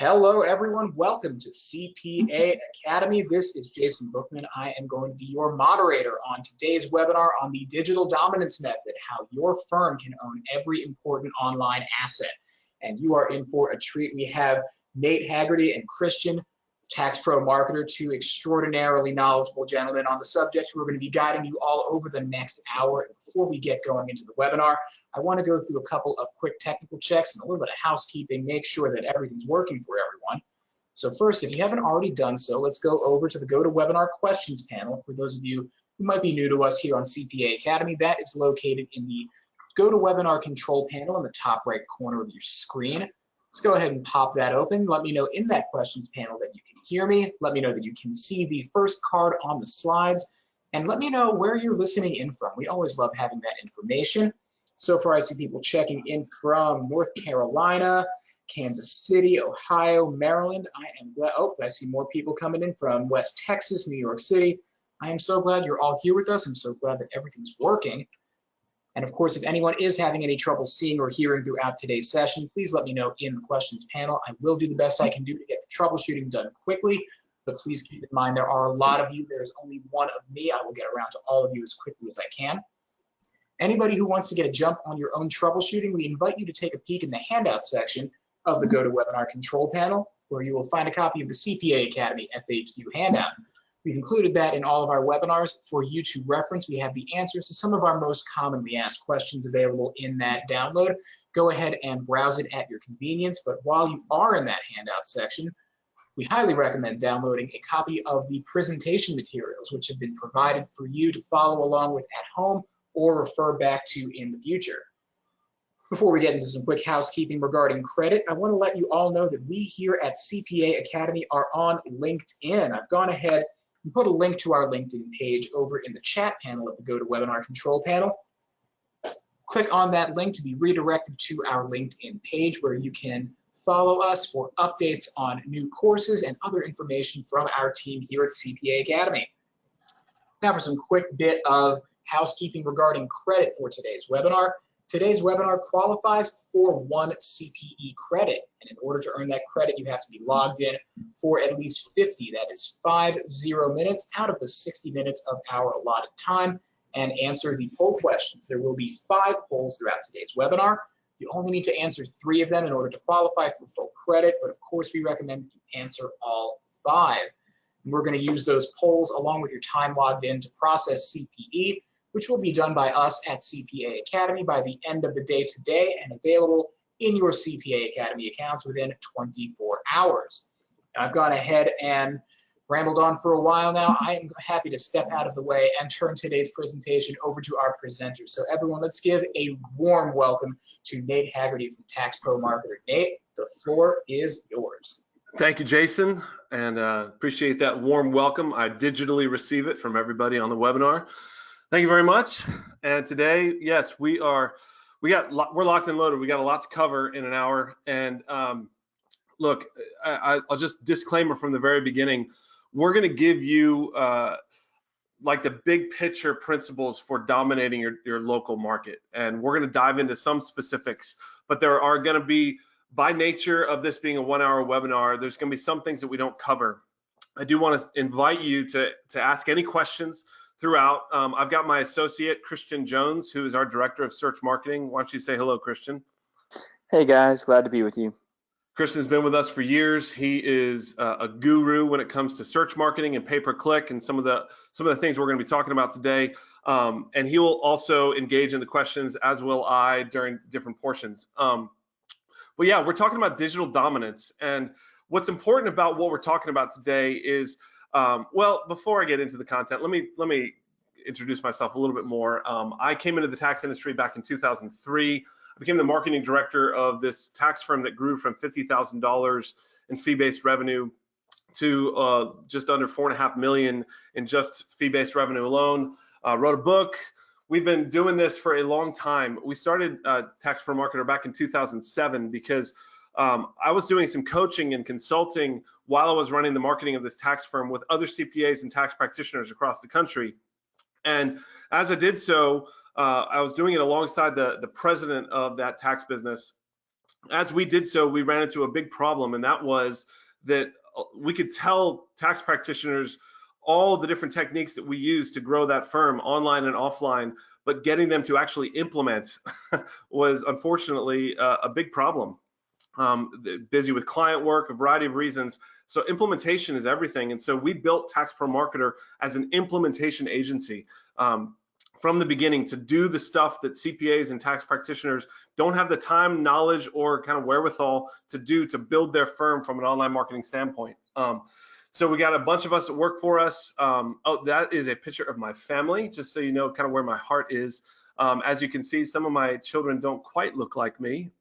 Hello, everyone. Welcome to CPA Academy. This is Jason Bookman. I am going to be your moderator on today's webinar on the digital dominance method, how your firm can own every important online asset. And you are in for a treat. We have Nate Haggerty and Christian, Tax Pro Marketer, two extraordinarily knowledgeable gentlemen on the subject who are going to be guiding you all over the next hour. And before we get going into the webinar, I want to go through a couple of quick technical checks and a little bit of housekeeping, make sure that everything's working for everyone. So first, if you haven't already done so, let's go over to the GoToWebinar questions panel. For those of you who might be new to us here on CPA Academy, that is located in the GoToWebinar control panel in the top right corner of your screen. Let's go ahead and pop that open. Let me know in that questions panel that you can hear me. Let me know that you can see the first card on the slides. And let me know where you're listening in from. We always love having that information. So far, I see people checking in from North Carolina, Kansas City, Ohio, Maryland. I am glad. Oh, I see more people coming in from West Texas, New York City. I am so glad you're all here with us. I'm so glad that everything's working. And of course, if anyone is having any trouble seeing or hearing throughout today's session, please let me know in the questions panel. I will do the best I can do to get the troubleshooting done quickly, but please keep in mind there are a lot of you. There's only one of me. I will get around to all of you as quickly as I can. Anybody who wants to get a jump on your own troubleshooting, we invite you to take a peek in the handout section of the GoToWebinar control panel, where you will find a copy of the CPA Academy FAQ handout. We've included that in all of our webinars for you to reference. We have the answers to some of our most commonly asked questions available in that download. Go ahead and browse it at your convenience. But while you are in that handout section, we highly recommend downloading a copy of the presentation materials, which have been provided for you to follow along with at home or refer back to in the future. Before we get into some quick housekeeping regarding credit, I want to let you all know that we here at CPA Academy are on LinkedIn. I've gone ahead and put a link to our LinkedIn page over in the chat panel of the GoToWebinar control panel. Click on that link to be redirected to our LinkedIn page where you can follow us for updates on new courses and other information from our team here at CPA Academy. Now for some quick bit of housekeeping regarding credit for today's webinar. Today's webinar qualifies for 1 CPE credit, and in order to earn that credit, you have to be logged in for at least 50, that is 50 minutes out of the 60 minutes of our allotted time, and answer the poll questions. There will be 5 polls throughout today's webinar. You only need to answer 3 of them in order to qualify for full credit, but of course we recommend that you answer all 5. And we're going to use those polls along with your time logged in to process CPE, which will be done by us at CPA Academy by the end of the day today and available in your CPA Academy accounts within 24 hours. Now, I've gone ahead and rambled on for a while now. I am happy to step out of the way and turn today's presentation over to our presenters. So everyone, let's give a warm welcome to Nate Haggerty from Tax Pro Marketer. Nate, the floor is yours. Thank you, Jason, and appreciate that warm welcome. I digitally receive it from everybody on the webinar. Thank you very much. And today, yes, we're locked and loaded. We got a lot to cover in an hour. And look, I'll just disclaimer from the very beginning. We're going to give you like the big picture principles for dominating your local market. And we're going to dive into some specifics, but there are going to be, by nature of this being a 1-hour webinar, there's going to be some things that we don't cover. I do want to invite you to ask any questions throughout. I've got my associate, Christian Jones, who is our Director of Search Marketing. Why don't you say hello, Christian? Hey guys, glad to be with you. Christian's been with us for years. He is a guru when it comes to search marketing and pay-per-click and some of the things we're going to be talking about today. And he will also engage in the questions, as will I, during different portions. But yeah, we're talking about digital dominance. And what's important about what we're talking about today is, well, before I get into the content, let me introduce myself a little bit more. I came into the tax industry back in 2003. I became the marketing director of this tax firm that grew from $50,000 in fee-based revenue to just under $4.5 million in just fee-based revenue alone. Wrote a book. We've been doing this for a long time. We started Tax Pro Marketer back in 2007 because I was doing some coaching and consulting while I was running the marketing of this tax firm with other CPAs and tax practitioners across the country. And as I did so, I was doing it alongside the president of that tax business. as we did so, we ran into a big problem, and that was that we could tell tax practitioners all the different techniques that we use to grow that firm online and offline, but getting them to actually implement was unfortunately a big problem. Busy with client work, a variety of reasons. So implementation is everything. And so we built Tax Pro Marketer as an implementation agency from the beginning to do the stuff that CPAs and tax practitioners don't have the time, knowledge, or kind of wherewithal to do to build their firm from an online marketing standpoint. So we got a bunch of us that work for us. Oh, that is a picture of my family, just so you know kind of where my heart is. As you can see, some of my children don't quite look like me.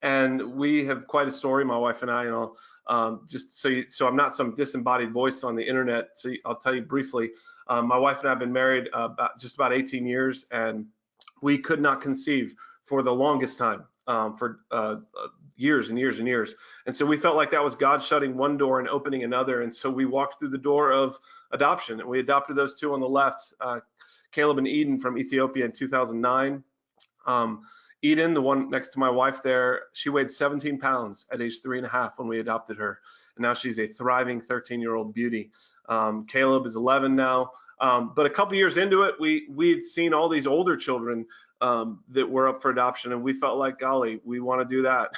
And we have quite a story, my wife and I, and I'll just so I'm not some disembodied voice on the internet. So I'll tell you briefly. My wife and I have been married just about 18 years, and we could not conceive for the longest time, for years and years and years. And so we felt like that was God shutting one door and opening another. And so we walked through the door of adoption, and we adopted those two on the left, Caleb and Eden from Ethiopia in 2009. Eden, the one next to my wife there, she weighed 17 pounds at age 3.5 when we adopted her. And now she's a thriving 13-year-old beauty. Caleb is 11 now. But a couple years into it, we'd seen all these older children that were up for adoption, and we felt like, golly, we want to do that.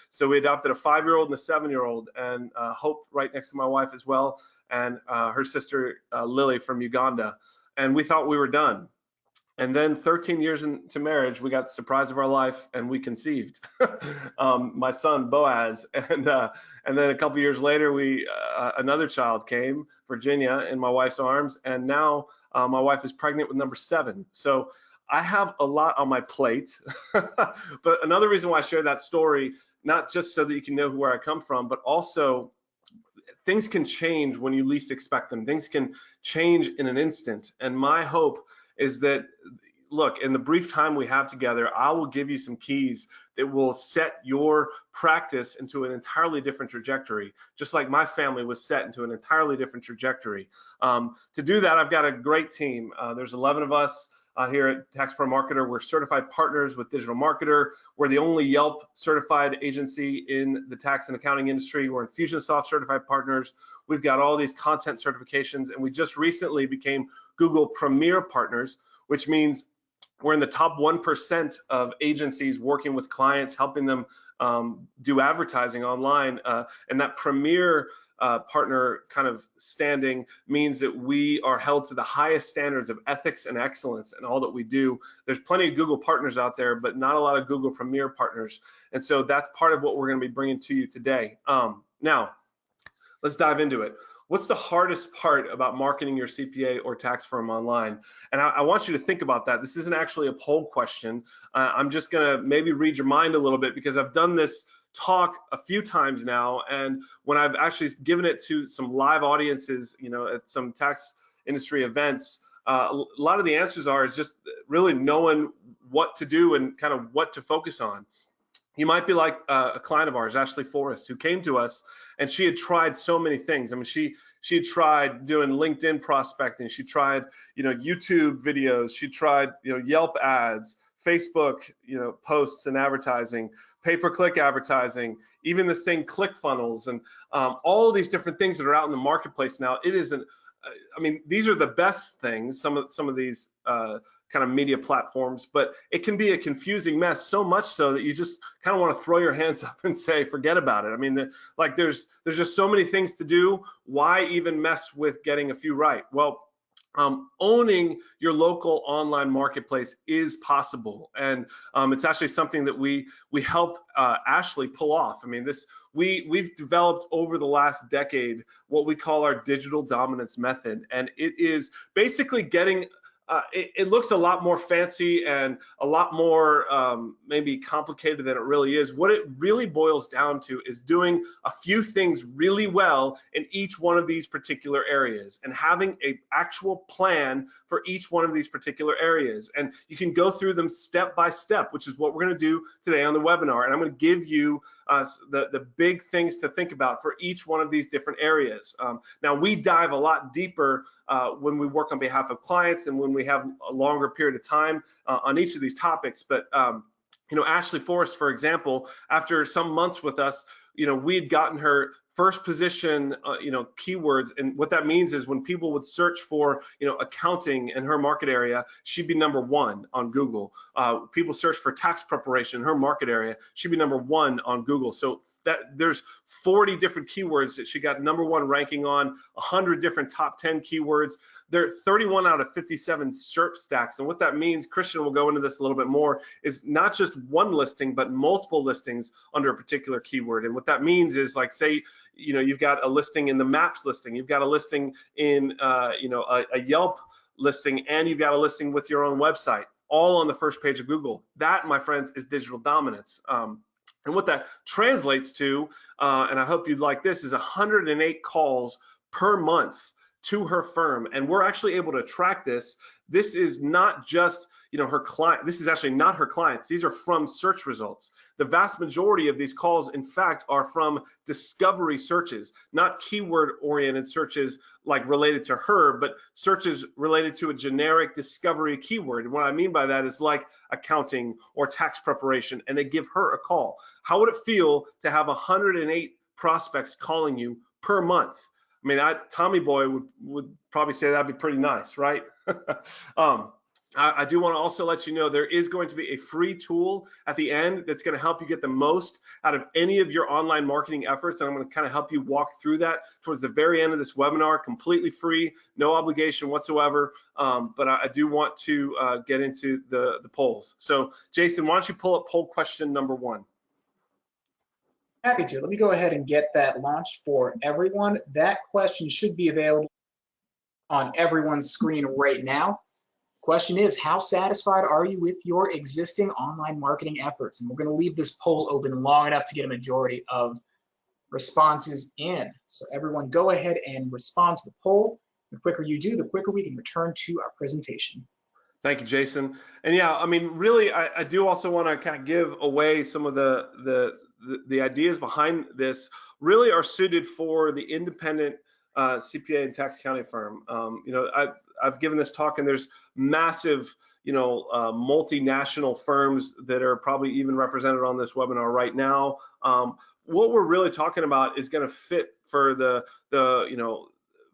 So we adopted a 5-year-old and a 7-year-old, and Hope right next to my wife as well, and her sister Lily from Uganda. And we thought we were done. And then 13 years into marriage, we got the surprise of our life, and we conceived my son Boaz. And then a couple years later, another child came, Virginia, in my wife's arms, and now my wife is pregnant with number 7. So I have a lot on my plate. But another reason why I share that story, not just so that you can know where I come from, but also things can change when you least expect them. Things can change in an instant. And my hope is that, look, in the brief time we have together, I will give you some keys that will set your practice into an entirely different trajectory, just like my family was set into an entirely different trajectory. To do that, I've got a great team. There's 11 of us here at Tax Pro Marketer. We're certified partners with Digital Marketer. We're the only Yelp certified agency in the tax and accounting industry. We're Infusionsoft certified partners. We've got all these content certifications, and we just recently became Google Premier partners, which means we're in the top 1% of agencies working with clients, helping them do advertising online. And that Premier partner kind of standing means that we are held to the highest standards of ethics and excellence in all that we do. There's plenty of Google partners out there, but not a lot of Google Premier partners. And so that's part of what we're going to be bringing to you today. Now, let's dive into it. What's the hardest part about marketing your CPA or tax firm online? And I want you to think about that. This isn't actually a poll question. I'm just going to maybe read your mind a little bit, because I've done this talk a few times now, and when I've actually given it to some live audiences, at some tax industry events, a lot of the answers is just really knowing what to do and kind of what to focus on. You might be like a client of ours, Ashley Forrest, who came to us, and she had tried so many things. I mean, she had tried doing LinkedIn prospecting, she tried, YouTube videos, she tried, Yelp ads, Facebook, posts and advertising, pay-per-click advertising, even this thing ClickFunnels, and all these different things that are out in the marketplace now. It isn't. I mean, these are the best things, some of these kind of media platforms, but it can be a confusing mess, so much so that you just kind of want to throw your hands up and say, forget about it. I mean, like there's just so many things to do. Why even mess with getting a few right? Well, owning your local online marketplace is possible, and it's actually something that we helped Ashley pull off. I mean, we've developed over the last decade what we call our digital dominance method, and it is basically getting it looks a lot more fancy and a lot more maybe complicated than it really is. What it really boils down to is doing a few things really well in each one of these particular areas, and having an actual plan for each one of these particular areas. And you can go through them step by step, which is what we're going to do today on the webinar. And I'm going to give you the big things to think about for each one of these different areas. Now, we dive a lot deeper when we work on behalf of clients and when we have a longer period of time on each of these topics. But Ashley Forrest, for example, after some months with us, we'd gotten her first position, keywords. And what that means is when people would search for, accounting in her market area, she'd be #1 on Google. People search for tax preparation in her market area, she'd be #1 on Google. So that there's 40 different keywords that she got #1 ranking on, 100 different top 10 keywords. There are 31 out of 57 SERP stacks. And what that means, Christian will go into this a little bit more, is not just one listing, but multiple listings under a particular keyword. And what that means is, like, say, you've got a listing in the maps listing, you've got a listing in, a Yelp listing, and you've got a listing with your own website, all on the first page of Google. That, my friends, is digital dominance. And what that translates to, and I hope you'd like this, is 108 calls per month to her firm. And we're actually able to track this. This is not just, her client. This is actually not her clients. These are from search results. The vast majority of these calls, in fact, are from discovery searches, not keyword-oriented searches like related to her, but searches related to a generic discovery keyword. And what I mean by that is like accounting or tax preparation, and they give her a call. How would it feel to have 108 prospects calling you per month? I mean, Tommy Boy would probably say that'd be pretty nice, right? I do want to also let you know there is going to be a free tool at the end that's going to help you get the most out of any of your online marketing efforts, and I'm going to kind of help you walk through that towards the very end of this webinar, completely free, no obligation whatsoever. But I do want to get into the polls. So, Jason, why don't you pull up poll question number 1? Happy to. Let me go ahead and get that launched for everyone. That question should be available on everyone's screen right now. The question is, how satisfied are you with your existing online marketing efforts? And we're going to leave this poll open long enough to get a majority of responses in. So everyone go ahead and respond to the poll. The quicker you do, the quicker we can return to our presentation. Thank you, Jason. And yeah, I mean, really, I do also want to kind of give away some of the ideas behind this. Really are suited for the independent CPA and tax accounting firm. I've given this talk, and there's massive, multinational firms that are probably even represented on this webinar right now. What we're really talking about is going to fit for the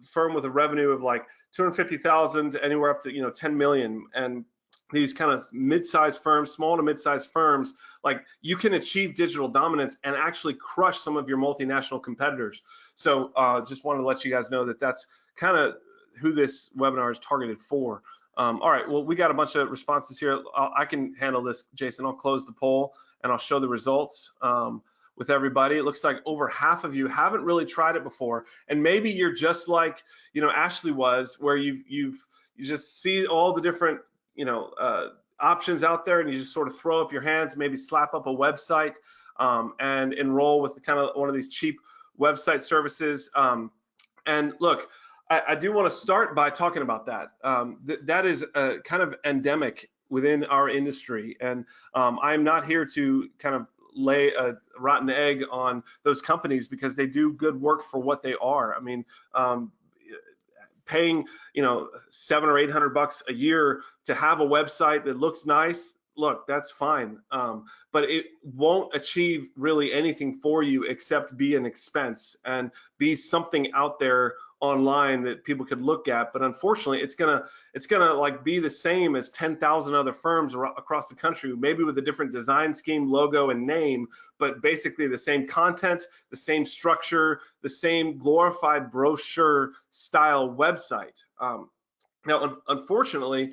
firm with a revenue of like 250,000 to anywhere up to 10 million. And these kind of mid-sized firms, small to mid-sized firms, like, you can achieve digital dominance and actually crush some of your multinational competitors. So just wanted to let you guys know that that's kind of who this webinar is targeted for. All right, well, we got a bunch of responses here. I can handle this, Jason. I'll close the poll and I'll show the results with everybody. It looks like over half of you haven't really tried it before, and maybe you're just like Ashley was, where you just see all the different options out there, and you just sort of throw up your hands, maybe slap up a website and enroll with kind of one of these cheap website services. And look, I do want to start by talking about that. That is kind of endemic within our industry, and I'm not here to kind of lay a rotten egg on those companies, because they do good work for what they are. I mean, paying $700 or $800 a year to have a website that looks nice, look, that's fine, but it won't achieve really anything for you except be an expense and be something out there online that people could look at. But unfortunately, it's gonna like be the same as 10,000 other firms across the country, maybe with a different design scheme, logo, and name, but basically the same content, the same structure, the same glorified brochure style website. Now, unfortunately,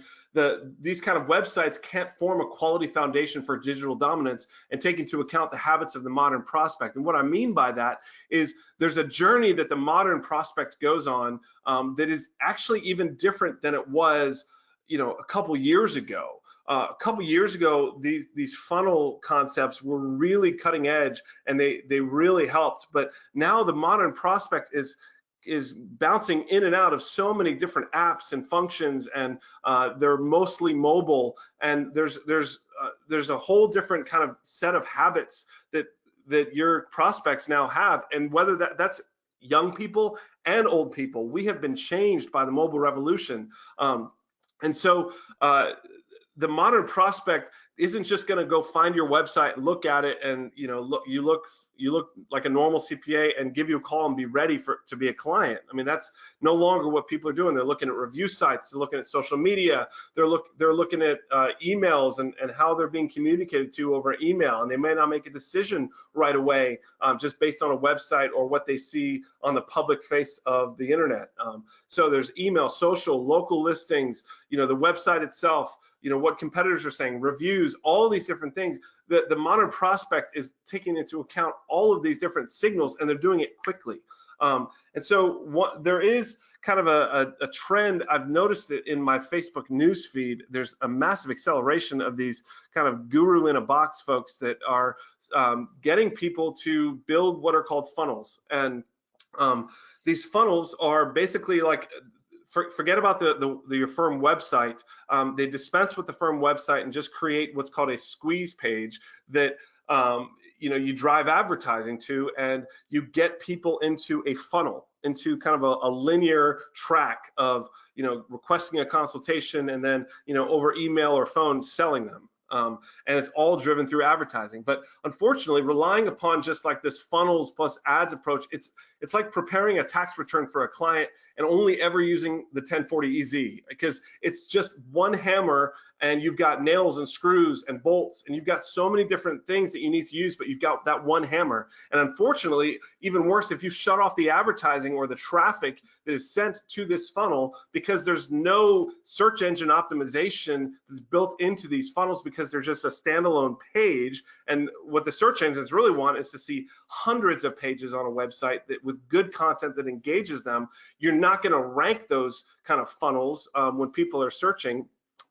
these kind of websites can't form a quality foundation for digital dominance and take into account the habits of the modern prospect. And what I mean by that is there's a journey that the modern prospect goes on that is actually even different than it was, a couple years ago. A couple years ago, these funnel concepts were really cutting edge, and they really helped. But now the modern prospect is bouncing in and out of so many different apps and functions, and they're mostly mobile, and there's a whole different kind of set of habits that your prospects now have. And whether that's young people and old people, we have been changed by the mobile revolution. And so the modern prospect isn't just going to go find your website, look at it, and you look like a normal CPA and give you a call and be ready to be a client. I mean, that's no longer what people are doing. They're looking at review sites, they're looking at social media, they're looking at emails and how they're being communicated to over email, and they may not make a decision right away just based on a website or what they see on the public face of the internet. So there's email, social, local listings, the website itself, what competitors are saying, reviews, all these different things. The modern prospect is taking into account all of these different signals, and they're doing it quickly. And so there is kind of a trend. I've noticed it in my Facebook news feed. There's a massive acceleration of these kind of guru in a box folks that are getting people to build what are called funnels. And these funnels are basically like, forget about your firm website. They dispense with the firm website and just create what's called a squeeze page that you drive advertising to, and you get people into a funnel, into kind of a linear track of requesting a consultation and then over email or phone selling them. And it's all driven through advertising. But unfortunately, relying upon just like this funnels plus ads approach, it's like preparing a tax return for a client and only ever using the 1040 EZ, because it's just one hammer and you've got nails and screws and bolts, and you've got so many different things that you need to use, but you've got that one hammer. And unfortunately, even worse, if you shut off the advertising or the traffic that is sent to this funnel, because there's no search engine optimization that's built into these funnels, because they're just a standalone page. And what the search engines really want is to see hundreds of pages on a website that with good content that engages them. You're not going to rank those kind of funnels when people are searching.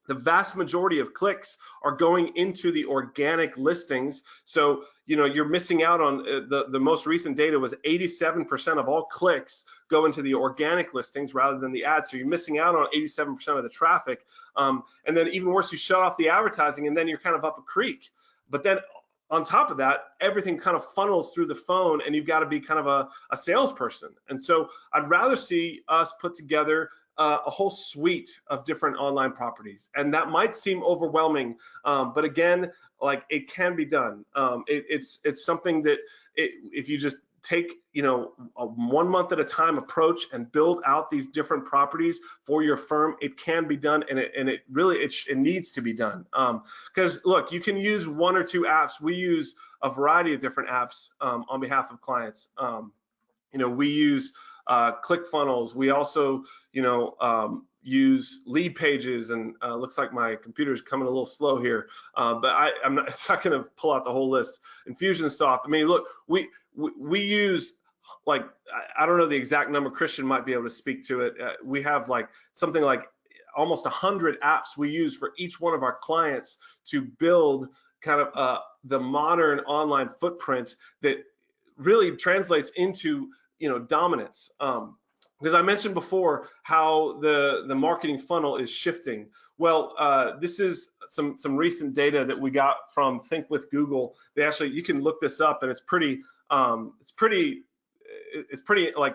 The vast majority of clicks are going into the organic listings. So, you're missing out on the most recent data was 87% of all clicks go into the organic listings rather than the ads. So you're missing out on 87% of the traffic. And then even worse, you shut off the advertising and then you're kind of up a creek. But then on top of that, everything kind of funnels through the phone, and you've got to be kind of a salesperson. And so I'd rather see us put together a whole suite of different online properties, and that might seem overwhelming, but again, like, it can be done. It's something that if you just take a 1 month at a time approach and build out these different properties for your firm, it can be done, and it really needs to be done. Because look, you can use 1 or 2 apps. We use a variety of different apps on behalf of clients. We use ClickFunnels. We also, use lead pages, and looks like my computer's coming a little slow here, but I'm not going to pull out the whole list. Infusionsoft. I mean, look, we use, like, I don't know the exact number. Christian might be able to speak to it. We have like something like almost 100 apps we use for each one of our clients to build kind of the modern online footprint that really translates into dominance. Because I mentioned before how the marketing funnel is shifting. Well, this is some recent data that we got from Think with Google. You can look this up, and it's pretty like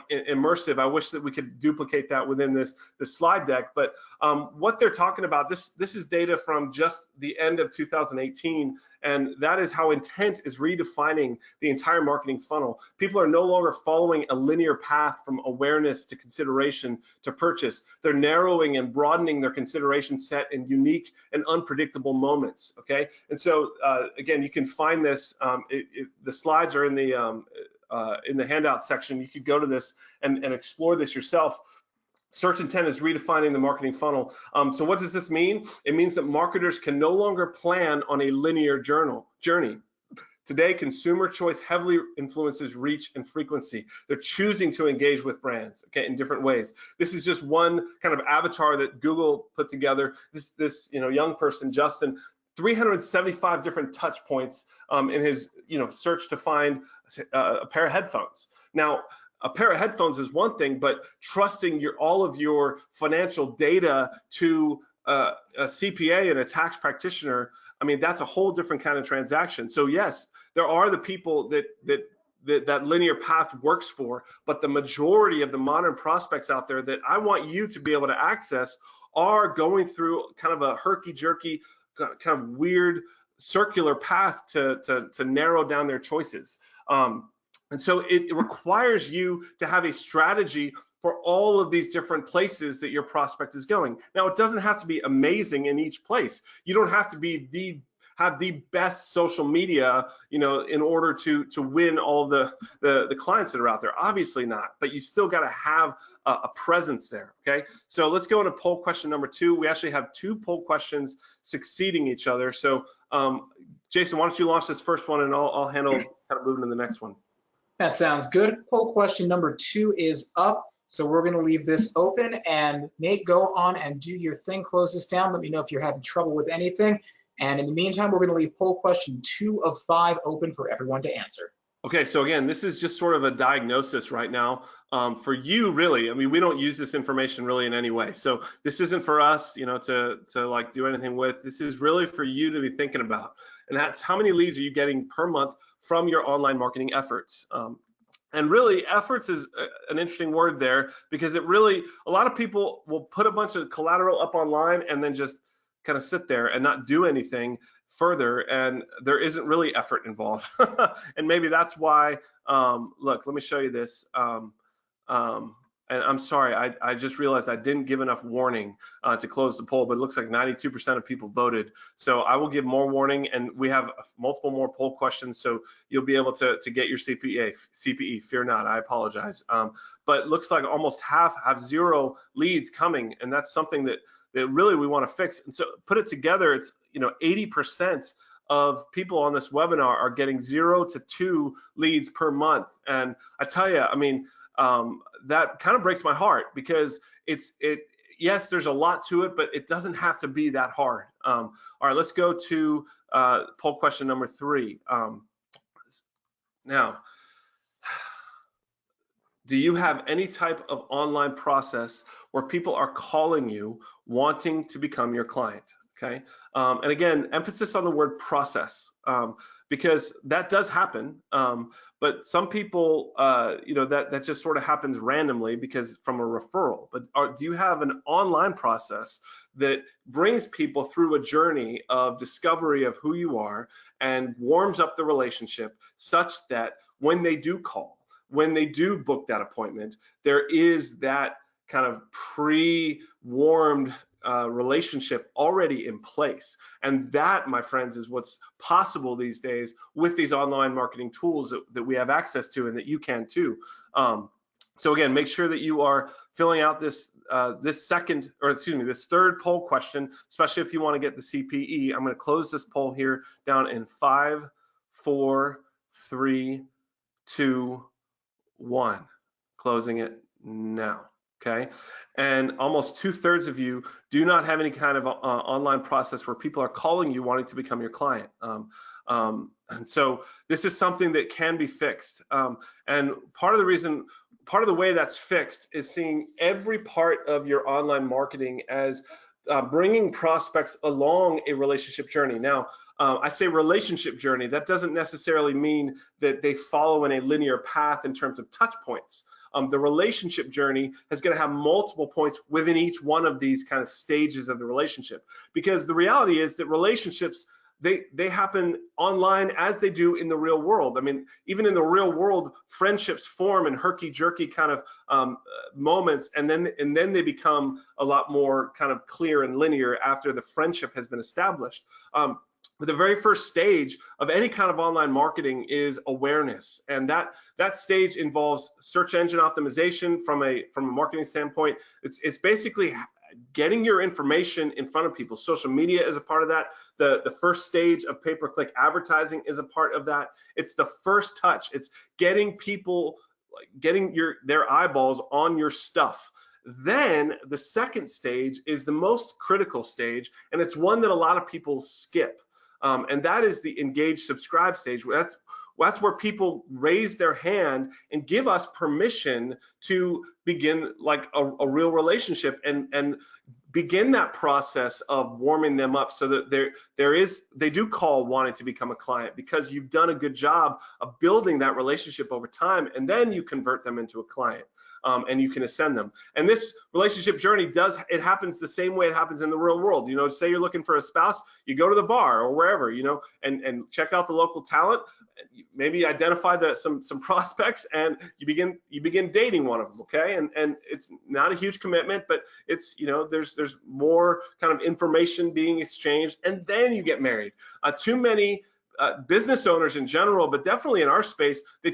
immersive. I wish that we could duplicate that within this slide deck. But what they're talking about, this is data from just the end of 2018, and that is how intent is redefining the entire marketing funnel. People are no longer following a linear path from awareness to consideration to purchase. They're narrowing and broadening their consideration set in unique and unpredictable moments. Okay, and so again, you can find this. The slides are in the handout section. You could go to this and explore this yourself. Search intent is redefining the marketing funnel. So what does this mean? It means that marketers can no longer plan on a linear journey. Today, consumer choice heavily influences reach and frequency. They're choosing to engage with brands, okay, in different ways. This is just one kind of avatar that Google put together. This young person, Justin, 375 different touch points in his search to find a pair of headphones. Now, a pair of headphones is one thing, but trusting all of your financial data to a CPA and a tax practitioner, I mean, that's a whole different kind of transaction. So yes, there are the people that linear path works for, but the majority of the modern prospects out there that I want you to be able to access are going through kind of a herky-jerky kind of weird circular path to narrow down their choices. And so it requires you to have a strategy for all of these different places that your prospect is going. Now, it doesn't have to be amazing in each place. You don't have to be have the best social media, in order to win all the clients that are out there. Obviously not, but you still got to have a presence there. Okay, so let's go into poll question number 2. We actually have 2 poll questions succeeding each other. So Jason, why don't you launch this first one, and I'll handle kind of moving to the next one. That sounds good. Poll question number 2 is up. So we're going to leave this open, and Nate, go on and do your thing. Close this down. Let me know if you're having trouble with anything. And in the meantime, we're going to leave poll question 2 of 5 open for everyone to answer. Okay, so again, this is just sort of a diagnosis right now for you, really. I mean, we don't use this information really in any way. So this isn't for us, to like do anything with. This is really for you to be thinking about. And that's how many leads are you getting per month from your online marketing efforts. And really, efforts is an interesting word there, because a lot of people will put a bunch of collateral up online and then just kind of sit there and not do anything further, and there isn't really effort involved. And maybe that's why, look, let me show you this. And I'm sorry, I just realized I didn't give enough warning to close the poll, but it looks like 92% of people voted. So I will give more warning, and we have multiple more poll questions, so you'll be able to get your CPE. Fear not, I apologize. But it looks like almost half have 0 leads coming, and that's something that really we want to fix. And so put it together, it's 80% of people on this webinar are getting 0 to 2 leads per month. And I tell you, I mean, that kind of breaks my heart, because yes, there's a lot to it, but it doesn't have to be that hard. All right, let's go to poll question number 3. Now, do you have any type of online process where people are calling you wanting to become your client? Okay, and again, emphasis on the word process, because that does happen, but some people, that just sort of happens randomly because from a referral. But do you have an online process that brings people through a journey of discovery of who you are and warms up the relationship such that when they do call, when they do book that appointment, there is that kind of pre-warmed relationship already in place? And that, my friends, is what's possible these days with these online marketing tools that we have access to, and that you can too. So again, make sure that you are filling out this third poll question, especially if you want to get the CPE. I'm going to close this poll here down in 5, 4, 3, 2, 1. Closing it now. Okay, and almost 2/3 of you do not have any kind of online process where people are calling you wanting to become your client. And so this is something that can be fixed. And part of the way that's fixed is seeing every part of your online marketing as bringing prospects along a relationship journey. Now, I say relationship journey. That doesn't necessarily mean that they follow in a linear path in terms of touch points. The relationship journey is going to have multiple points within each one of these kind of stages of the relationship, because the reality is that relationships, they happen online as they do in the real world. I mean, even in the real world, friendships form in herky-jerky kind of moments, and then they become a lot more kind of clear and linear after the friendship has been established. But the very first stage of any kind of online marketing is awareness, and that stage involves search engine optimization from a marketing standpoint. It's basically getting your information in front of people. Social media is a part of that. The first stage of pay-per-click advertising is a part of that. It's the first touch. It's getting people, getting their eyeballs on your stuff. Then the second stage is the most critical stage, and it's one that a lot of people skip. And that is the engage, subscribe stage. That's where people raise their hand and give us permission to begin like a real relationship and begin that process of warming them up, so that they do call wanting to become a client, because you've done a good job of building that relationship over time, and then you convert them into a client. and you can ascend them. And this relationship journey happens the same way it happens in the real world. Say you're looking for a spouse, you go to the bar or wherever, and check out the local talent, maybe identify some prospects, and you begin dating one of them, okay? And it's not a huge commitment, but it's, there's more kind of information being exchanged, and then you get married. Too many business owners in general, but definitely in our space, they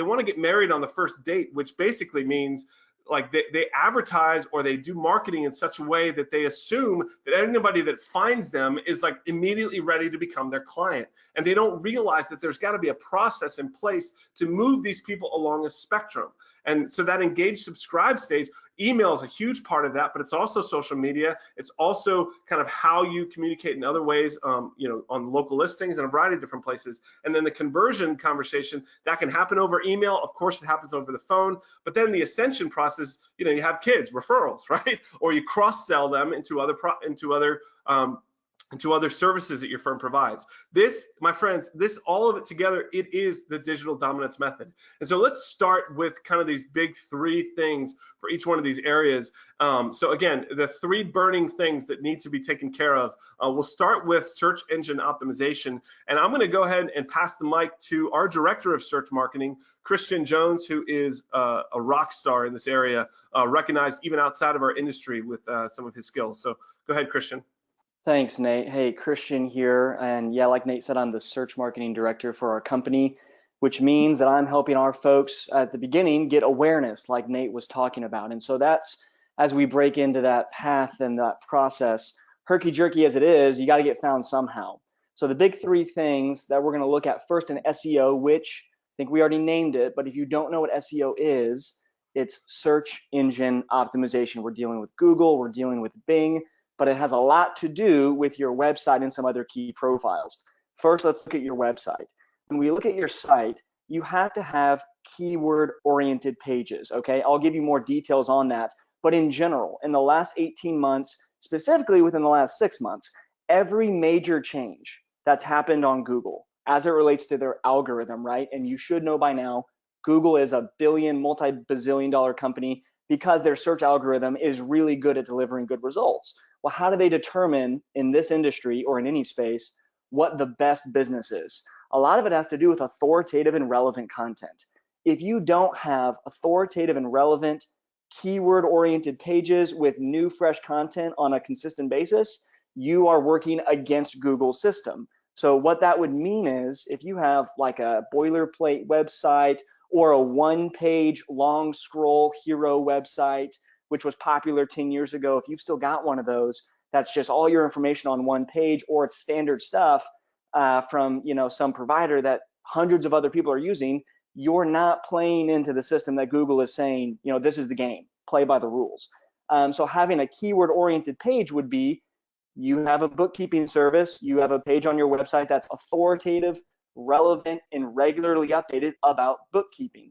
want to get married on the first date, which basically means like they advertise or they do marketing in such a way that they assume that anybody that finds them is like immediately ready to become their client. And they don't realize that there's got to be a process in place to move these people along a spectrum. And so that engage subscribe stage, email is a huge part of that, but it's also social media. It's also kind of how you communicate in other ways, on local listings and a variety of different places. And then the conversion conversation, that can happen over email. Of course, it happens over the phone, but then the ascension process, you have kids, referrals, right? Or you cross-sell them into other services that your firm provides. This, my friends, all of it together, it is the digital dominance method. And so let's start with kind of these big three things for each one of these areas. So again, the three burning things that need to be taken care of. We'll start with search engine optimization. And I'm going to go ahead and pass the mic to our director of search marketing, Christian Jones, who is a rock star in this area, recognized even outside of our industry with some of his skills. So go ahead, Christian. Thanks, Nate. Hey, Christian here. And yeah, like Nate said, I'm the search marketing director for our company, which means that I'm helping our folks at the beginning get awareness like Nate was talking about. And so that's, as we break into that path and that process, herky-jerky as it is, you got to get found somehow. So the big three things that we're going to look at first in SEO, which I think we already named it, but if you don't know what SEO is, it's search engine optimization. We're dealing with Google, we're dealing with Bing, but it has a lot to do with your website and some other key profiles. First, let's look at your website. When we look at your site, you have to have keyword-oriented pages, okay? I'll give you more details on that, but in general, in the last 18 months, specifically within the last 6 months, every major change that's happened on Google as it relates to their algorithm, right? And you should know by now, Google is a billion, multi-bazillion dollar company because their search algorithm is really good at delivering good results. Well, how do they determine in this industry or in any space what the best business is? A lot of it has to do with authoritative and relevant content. If you don't have authoritative and relevant keyword-oriented pages with new, fresh content on a consistent basis, you are working against Google's system. So what that would mean is if you have like a boilerplate website or a one-page long scroll hero website, which was popular 10 years ago, if you've still got one of those, that's just all your information on one page, or it's standard stuff from some provider that hundreds of other people are using, you're not playing into the system that Google is saying, this is the game, play by the rules. So having a keyword-oriented page would be, you have a bookkeeping service, you have a page on your website that's authoritative, relevant, and regularly updated about bookkeeping.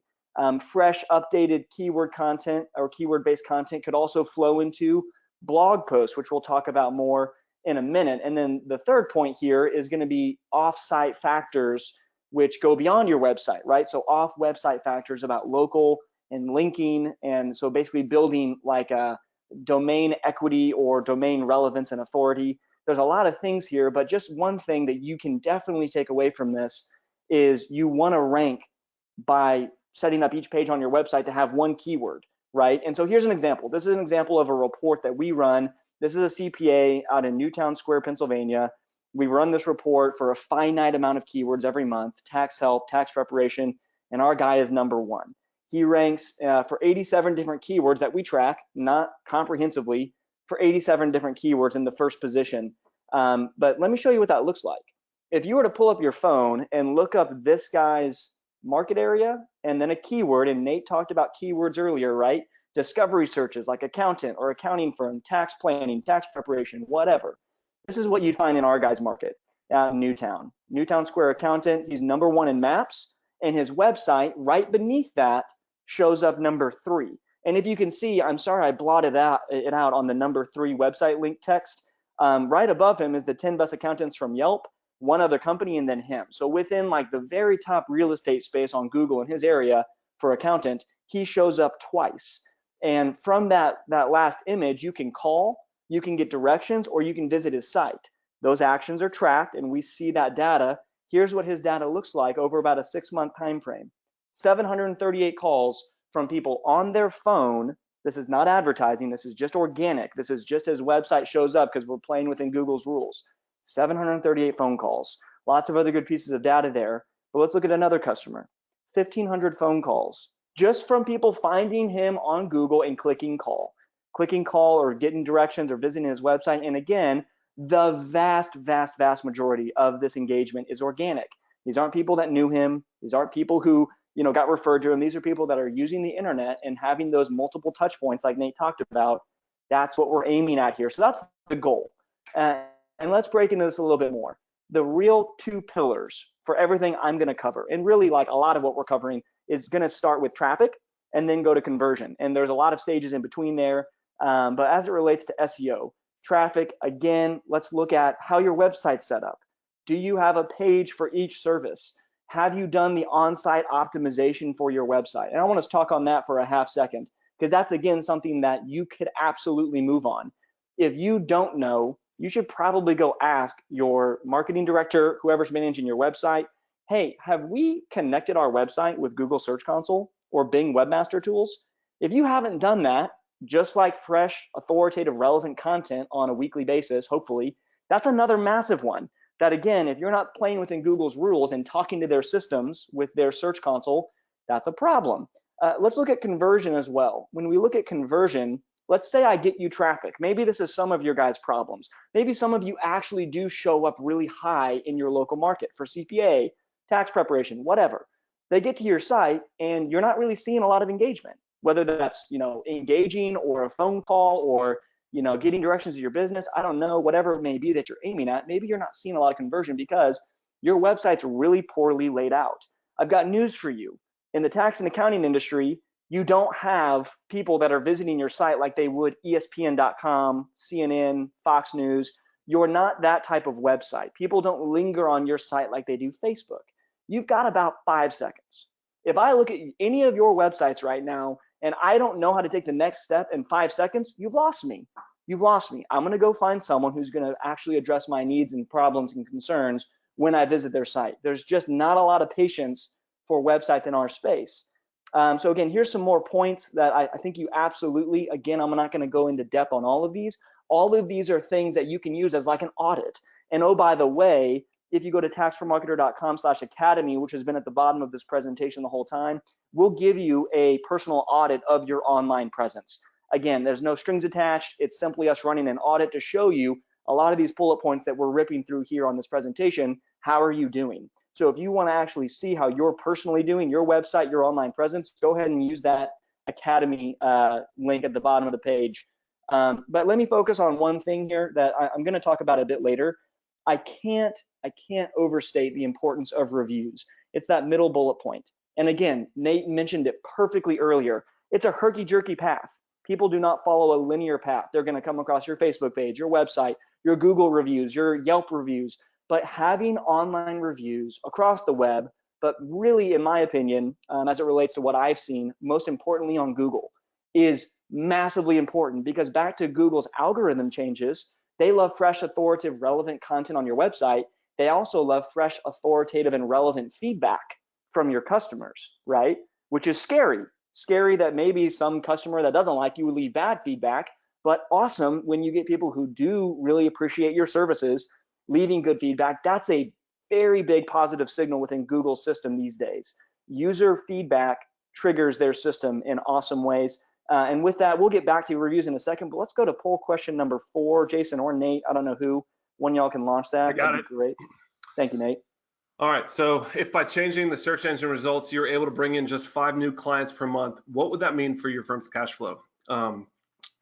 Fresh, updated keyword content or keyword-based content could also flow into blog posts, which we'll talk about more in a minute. And then the third point here is going to be off-site factors, which go beyond your website, right? So off-website factors about local and linking, and so basically building like a domain equity or domain relevance and authority. There's a lot of things here, but just one thing that you can definitely take away from this is you want to rank by setting up each page on your website to have one keyword, right? And so here's an example. This is an example of a report that we run. This is a CPA out in Newtown Square, Pennsylvania. We run this report for a finite amount of keywords every month, tax help, tax preparation, and our guy is number one. He ranks for 87 different keywords that we track, not comprehensively, for 87 different keywords in the first position. But let me show you what that looks like. If you were to pull up your phone and look up this guy's market area and then a keyword, and Nate talked about keywords earlier, right? Discovery searches like accountant or accounting firm, tax planning, tax preparation, whatever. This is what you'd find in our guy's market out in Newtown. Newtown Square accountant, he's number one in maps, and his website right beneath that shows up number 3. And if you can see, I'm sorry I blotted it out on the number 3 website link text. Right above him is the 10 best accountants from Yelp, one other company, and then him. So within like the very top real estate space on Google in his area for accountant, he shows up twice. And from that last image, you can call, you can get directions, or you can visit his site. Those actions are tracked, and we see that data. Here's what his data looks like over about a 6-month time frame. 738 calls from people on their phone. This is not advertising. This is just organic. This is just his website shows up because we're playing within Google's rules. 738 phone calls. Lots of other good pieces of data there. But let's look at another customer. 1,500 phone calls just from people finding him on Google and clicking call or getting directions or visiting his website. And again, the vast majority of this engagement is organic. These aren't people that knew him. These aren't people who got referred to him. These are people that are using the internet and having those multiple touch points like Nate talked about. That's what we're aiming at here. So that's the goal. And let's break into this a little bit more. The real 2 pillars for everything I'm going to cover, and really like a lot of what we're covering, is going to start with traffic and then go to conversion. And there's a lot of stages in between there. But as it relates to SEO, traffic, again, let's look at how your website's set up. Do you have a page for each service? Have you done the on-site optimization for your website? And I want to talk on that for a half second, because that's, again, something that you could absolutely move on. If you don't know, you should probably go ask your marketing director, whoever's managing your website, hey, have we connected our website with Google Search Console or Bing Webmaster Tools? If you haven't done that, just like fresh, authoritative, relevant content on a weekly basis, hopefully, that's another massive one. That again, if you're not playing within Google's rules and talking to their systems with their Search Console, that's a problem. Let's look at conversion as well. When we look at conversion, let's say I get you traffic. Maybe this is some of your guys' problems. Maybe some of you actually do show up really high in your local market for CPA, tax preparation, whatever. They get to your site and you're not really seeing a lot of engagement, whether that's engaging or a phone call or getting directions to your business. I don't know, whatever it may be that you're aiming at. Maybe you're not seeing a lot of conversion because your website's really poorly laid out. I've got news for you. In the tax and accounting industry, you don't have people that are visiting your site like they would ESPN.com, CNN, Fox News. You're not that type of website. People don't linger on your site like they do Facebook. You've got about 5 seconds. If I look at any of your websites right now and I don't know how to take the next step in 5 seconds, you've lost me. You've lost me. I'm going to go find someone who's going to actually address my needs and problems and concerns when I visit their site. There's just not a lot of patience for websites in our space. So again, here's some more points that I think you absolutely, again, I'm not going to go into depth on all of these. All of these are things that you can use as like an audit. And oh, by the way, if you go to taxformarketer.com/academy, which has been at the bottom of this presentation the whole time, we'll give you a personal audit of your online presence. Again, there's no strings attached. It's simply us running an audit to show you a lot of these bullet points that we're ripping through here on this presentation. How are you doing? So if you want to actually see how you're personally doing, your website, your online presence, go ahead and use that Academy link at the bottom of the page. But let me focus on one thing here that I'm going to talk about a bit later. I can't overstate the importance of reviews. It's that middle bullet point. And again, Nate mentioned it perfectly earlier. It's a herky-jerky path. People do not follow a linear path. They're going to come across your Facebook page, your website, your Google reviews, your Yelp reviews. But having online reviews across the web, but really, in my opinion, as it relates to what I've seen, most importantly on Google, is massively important, because back to Google's algorithm changes, they love fresh, authoritative, relevant content on your website. They also love fresh, authoritative, and relevant feedback from your customers, right? Which is scary. Scary that maybe some customer that doesn't like you would leave bad feedback, but awesome when you get people who do really appreciate your services leaving good feedback. That's a very big positive signal within Google's system these days. User feedback triggers their system in awesome ways. And with that, we'll get back to reviews in a second, but let's go to poll question number 4, Jason or Nate. I don't know who. One of y'all can launch that. I got it. Great. Thank you, Nate. All right, so if by changing the search engine results, you're able to bring in just 5 new clients per month, what would that mean for your firm's cash flow? And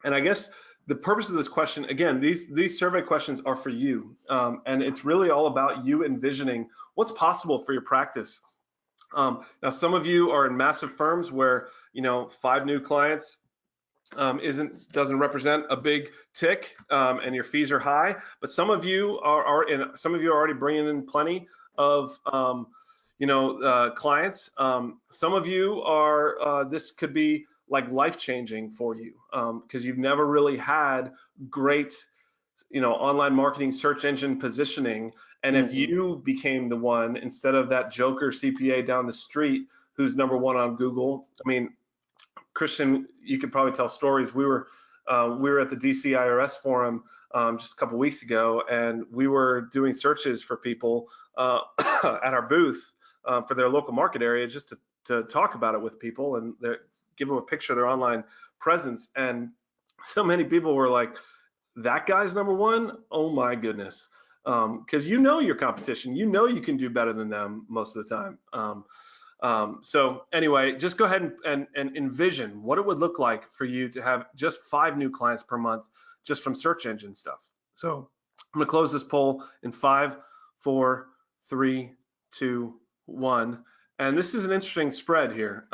I guess the purpose of this question, again, these survey questions are for you, and it's really all about you envisioning what's possible for your practice. Now, some of you are in massive firms where 5 new clients doesn't represent a big tick, and your fees are high. But some of you are already bringing in plenty of clients. Some of you are, this could be like life-changing for you because you've never really had great, online marketing search engine positioning. And if you became the one instead of that joker CPA down the street who's number one on Google, I mean, Christian, you could probably tell stories. We were at the DC IRS forum just a couple weeks ago, and we were doing searches for people at our booth for their local market area, just to talk about it with people and give them a picture of their online presence. And so many people were like, that guy's number one? Oh my goodness. Because your competition, you can do better than them most of the time. So anyway, just go ahead and envision what it would look like for you to have just 5 new clients per month just from search engine stuff. So I'm gonna close this poll in 5, 4, 3, 2, 1. And this is an interesting spread here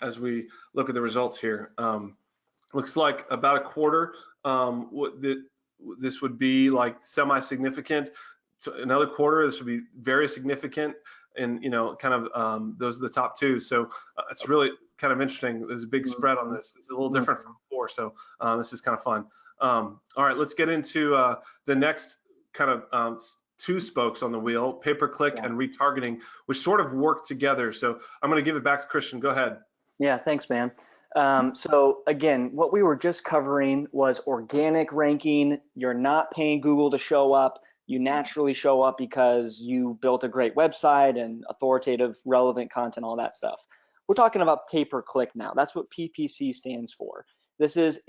as we look at the results here. Looks like about a quarter, this would be like semi-significant. Another quarter, this would be very significant. And those are the top 2. So it's really kind of interesting. There's a big spread on this. It's a little different from before. So this is kind of fun. All right, let's get into the next kind of 2 spokes on the wheel, pay-per-click and retargeting, which sort of work together. So I'm going to give it back to Christian. Go ahead. Yeah, thanks, man. So again, what we were just covering was organic ranking. You're not paying Google to show up. You naturally show up because you built a great website and authoritative, relevant content, all that stuff. We're talking about pay-per-click now. That's what PPC stands for. This is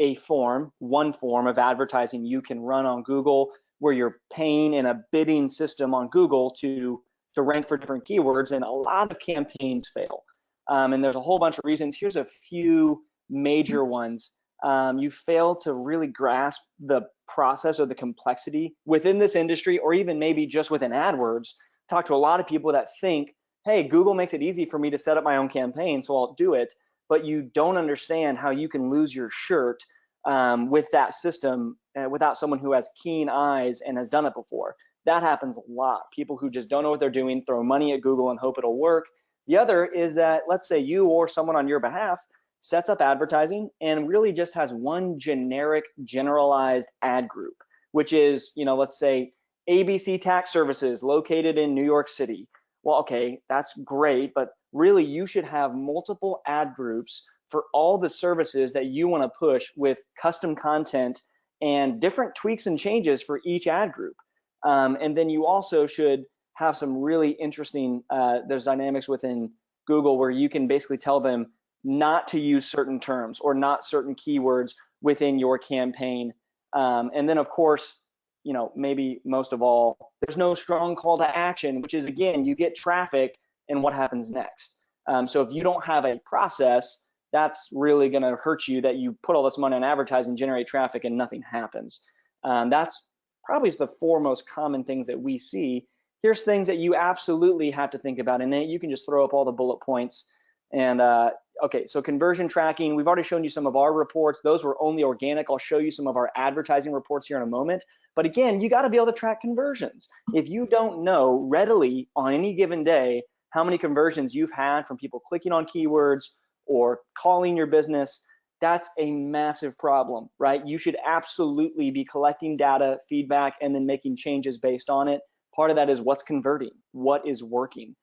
one form of advertising you can run on Google where you're paying in a bidding system on Google to rank for different keywords, and a lot of campaigns fail. And there's a whole bunch of reasons. Here's a few major ones. You fail to really grasp the process or the complexity within this industry, or even maybe just within AdWords. Talk to a lot of people that think, hey, Google makes it easy for me to set up my own campaign, so I'll do it. But you don't understand how you can lose your shirt with that system without someone who has keen eyes and has done it before. That happens a lot. People who just don't know what they're doing, throw money at Google and hope it'll work. The other is that, let's say you or someone on your behalf sets up advertising and really just has one generic, generalized ad group, which is, let's say ABC Tax Services located in New York City. Well, okay, that's great, but really you should have multiple ad groups for all the services that you want to push with custom content and different tweaks and changes for each ad group. And then you also should have some really interesting, there's dynamics within Google where you can basically tell them not to use certain terms or not certain keywords within your campaign. And then of course, maybe most of all, there's no strong call to action, which is, again, you get traffic and what happens next. So if you don't have a process, that's really going to hurt you, that you put all this money on advertising, generate traffic, and nothing happens. That's probably the 4 most common things that we see. Here's things that you absolutely have to think about, and then you can just throw up all the bullet points. And okay, so conversion tracking, we've already shown you some of our reports. Those were only organic. I'll show you some of our advertising reports here in a moment. But again, you got to be able to track conversions. If you don't know readily on any given day how many conversions you've had from people clicking on keywords or calling your business, that's a massive problem, right? You should absolutely be collecting data, feedback, and then making changes based on it. Part of that is what's converting, what is working.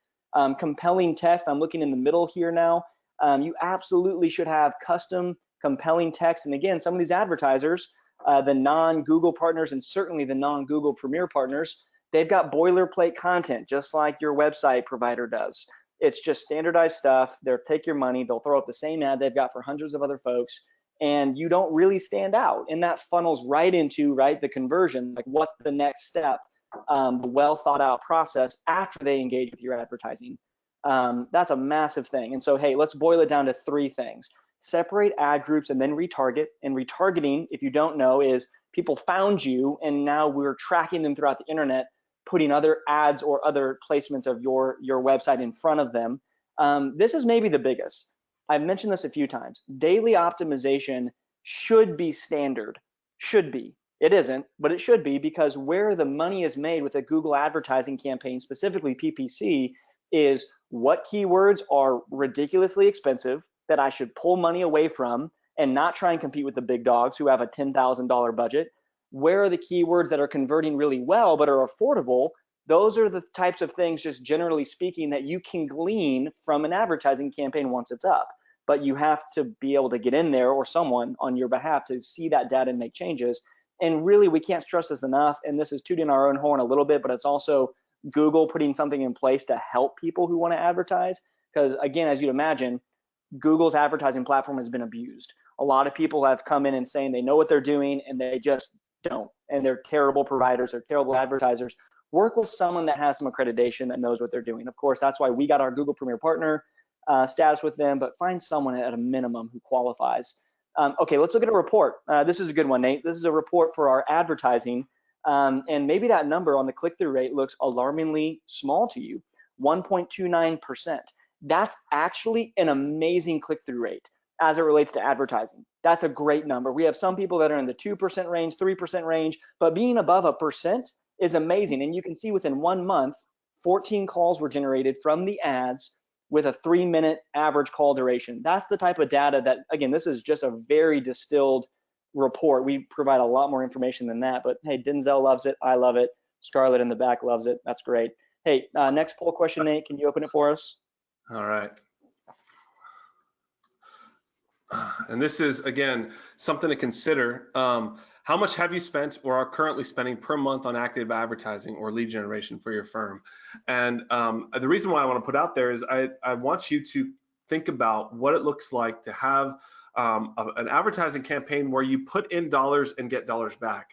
Compelling text, I'm looking in the middle here now. You absolutely should have custom compelling text. And again, some of these advertisers, the non-Google partners and certainly the non-Google Premier partners, they've got boilerplate content just like your website provider does. It's just standardized stuff. They'll take your money, they'll throw up the same ad they've got for hundreds of other folks, and you don't really stand out. And that funnels right into, the conversion, like what's the next step, the well thought out process after they engage with your advertising. That's a massive thing. And so, hey, let's boil it down to 3 things. Separate ad groups and then retarget. And retargeting, if you don't know, is people found you and now we're tracking them throughout the internet, putting other ads or other placements of your website in front of them. This is maybe the biggest. I've mentioned this a few times. Daily optimization should be standard. Should be. It isn't, but it should be, because where the money is made with a Google advertising campaign, specifically PPC, is what keywords are ridiculously expensive that I should pull money away from and not try and compete with the big dogs who have a $10,000 budget. Where are the keywords that are converting really well but are affordable? Those are the types of things, just generally speaking, that you can glean from an advertising campaign once it's up. But you have to be able to get in there, or someone on your behalf, to see that data and make changes. And really, we can't stress this enough, and this is tooting our own horn a little bit, but it's also Google putting something in place to help people who want to advertise. Because again, as you'd imagine, Google's advertising platform has been abused. A lot of people have come in and saying they know what they're doing, and they just don't. And they're terrible providers, they're terrible advertisers. Work with someone that has some accreditation that knows what they're doing. Of course, that's why we got our Google Premier Partner status with them, but find someone at a minimum who qualifies. Okay, let's look at a report. This is a good one, Nate. This is a report for our advertising. And maybe that number on the click-through rate looks alarmingly small to you, 1.29%. That's actually an amazing click-through rate as it relates to advertising. That's a great number. We have some people that are in the 2% range, 3% range, but being above 1% is amazing. And you can see within 1 month, 14 calls were generated from the ads with a 3-minute average call duration. That's the type of data that, again, this is just a very distilled report. We provide a lot more information than that, but hey, Denzel loves it. I love it. Scarlett in the back loves it. That's great. Hey, next poll question, Nate, can you open it for us? All right. And this is, again, something to consider. How much have you spent or are currently spending per month on active advertising or lead generation for your firm? And the reason why I want to put out there is I want you to think about what it looks like to have an advertising campaign where you put in dollars and get dollars back,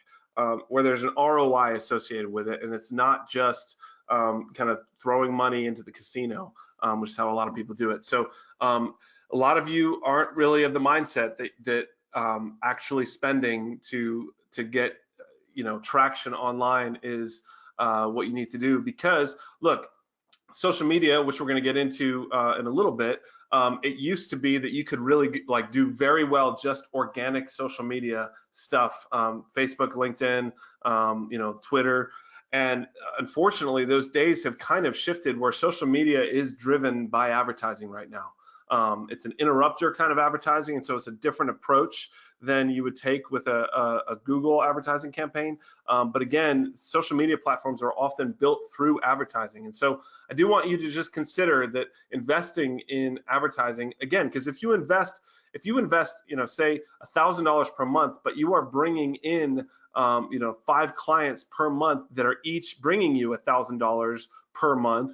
where there's an ROI associated with it, and it's not just kind of throwing money into the casino, which is how a lot of people do it. So a lot of you aren't really of the mindset that actually spending to get traction online is what you need to do, because look, social media, which we're going to get into in a little bit, it used to be that you could really do very well just organic social media stuff, Facebook, LinkedIn, Twitter. And unfortunately, those days have kind of shifted where social media is driven by advertising right now. It's an interrupter kind of advertising, and so it's a different approach than you would take with a Google advertising campaign. But again, social media platforms are often built through advertising. And so I do want you to just consider that investing in advertising, again, because if you invest, say $1,000 per month, but you are bringing in 5 clients per month that are each bringing you $1,000 per month,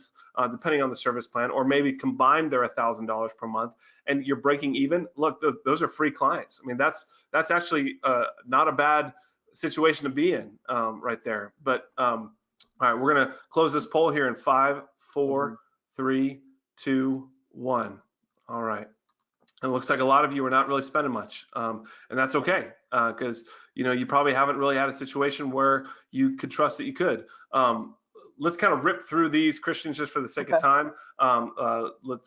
depending on the service plan, or maybe combined they're $1,000 per month, and you're breaking even. Look, those are free clients. I mean, that's actually not a bad situation to be in right there. But all right, we're gonna close this poll here in 5, 4, 3, 2, 1. All right. It looks like a lot of you are not really spending much, and that's okay, because you probably haven't really had a situation where you could trust that you could. Let's kind of rip through these, Christians, just for the sake of time.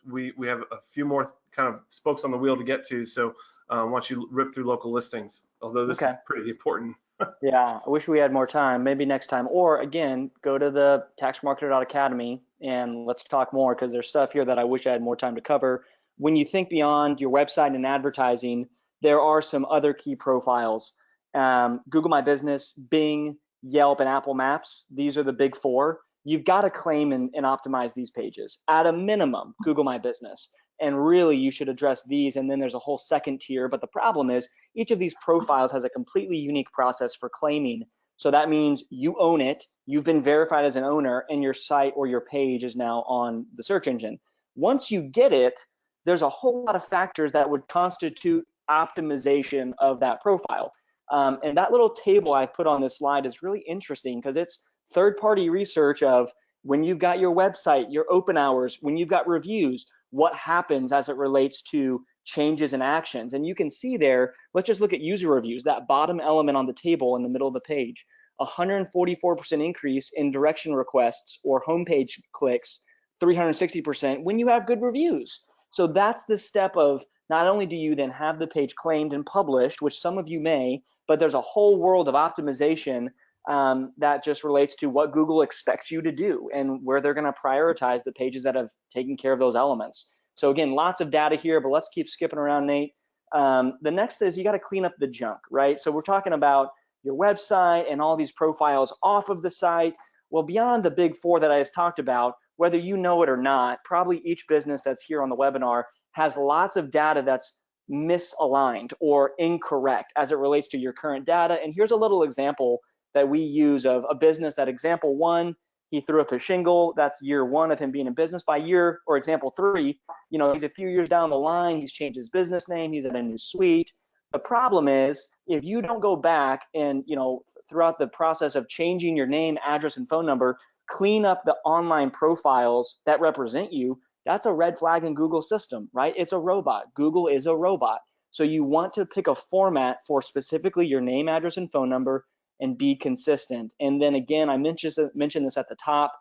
We have a few more kind of spokes on the wheel to get to, so why don't you rip through local listings, although this is pretty important. Yeah, I wish we had more time, maybe next time, or again, go to the taxmarketer.academy and let's talk more, because there's stuff here that I wish I had more time to cover. When you think beyond your website and advertising, there are some other key profiles. Google My Business, Bing, Yelp, and Apple Maps. These are the big 4. You've got to claim and optimize these pages. At a minimum, Google My Business. And really, you should address these. And then there's a whole second tier. But the problem is, each of these profiles has a completely unique process for claiming. So that means you own it, you've been verified as an owner, and your site or your page is now on the search engine. Once you get it, there's a whole lot of factors that would constitute optimization of that profile. And that little table I've put on this slide is really interesting, because it's third-party research of when you've got your website, your open hours, when you've got reviews, what happens as it relates to changes and actions. And you can see there, let's just look at user reviews, that bottom element on the table in the middle of the page, 144% increase in direction requests or homepage clicks, 360% when you have good reviews. So that's the step of, not only do you then have the page claimed and published, which some of you may, but there's a whole world of optimization that just relates to what Google expects you to do and where they're going to prioritize the pages that have taken care of those elements. So again, lots of data here, but let's keep skipping around, Nate. The next is you got to clean up the junk, right? So we're talking about your website and all these profiles off of the site. Well, beyond the big four that I just talked about, whether you know it or not, probably each business that's here on the webinar has lots of data that's misaligned or incorrect as it relates to your current data. And here's a little example that we use of a business. That example one, he threw up a shingle. That's year one of him being in business. By year, or example three, you know, he's a few years down the line, he's changed his business name, he's in a new suite. The problem is, if you don't go back and, you know, throughout the process of changing your name, address, and phone number, clean up the online profiles that represent you, that's a red flag in Google's system, right? It's a robot. Google is a robot. So you want to pick a format for specifically your name, address, and phone number, and be consistent. And then again, I mentioned this at the top,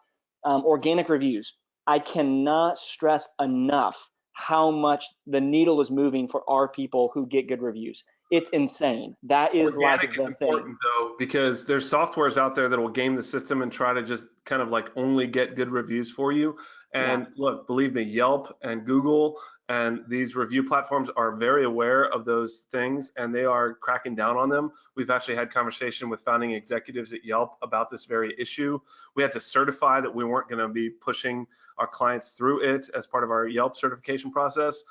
organic reviews. I cannot stress enough how much the needle is moving for our people who get good reviews. It's insane. That is Organic like the is important though, because there's softwares out there that will game the system and try to just kind of like only get good reviews for you. And look, believe me, Yelp and Google and these review platforms are very aware of those things, and they are cracking down on them. We've actually had conversation with founding executives at Yelp about this very issue. We had to certify that we weren't going to be pushing our clients through it as part of our Yelp certification process,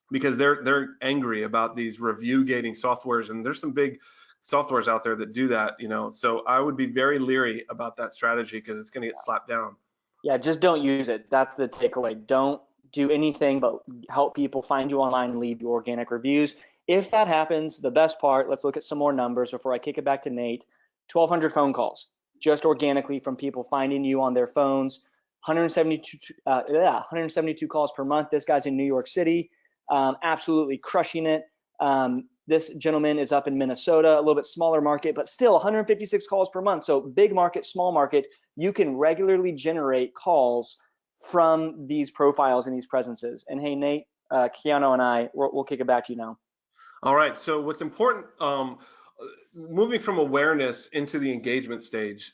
because they're angry about these review gating softwares, and there's some big softwares out there that do that, you know. So I would be very leery about that strategy because it's going to get slapped down. Yeah, just don't use it. That's the takeaway. Don't do anything but help people find you online and leave you organic reviews. If that happens, the best part, let's look at some more numbers before I kick it back to Nate. 1,200 phone calls, just organically from people finding you on their phones. 172 calls per month. This guy's in New York City, absolutely crushing it. This gentleman is up in Minnesota, a little bit smaller market, but still 156 calls per month. So big market, small market, you can regularly generate calls from these profiles and these presences. And hey, Nate, Keanu and I, we'll kick it back to you now. All right, so what's important, moving from awareness into the engagement stage,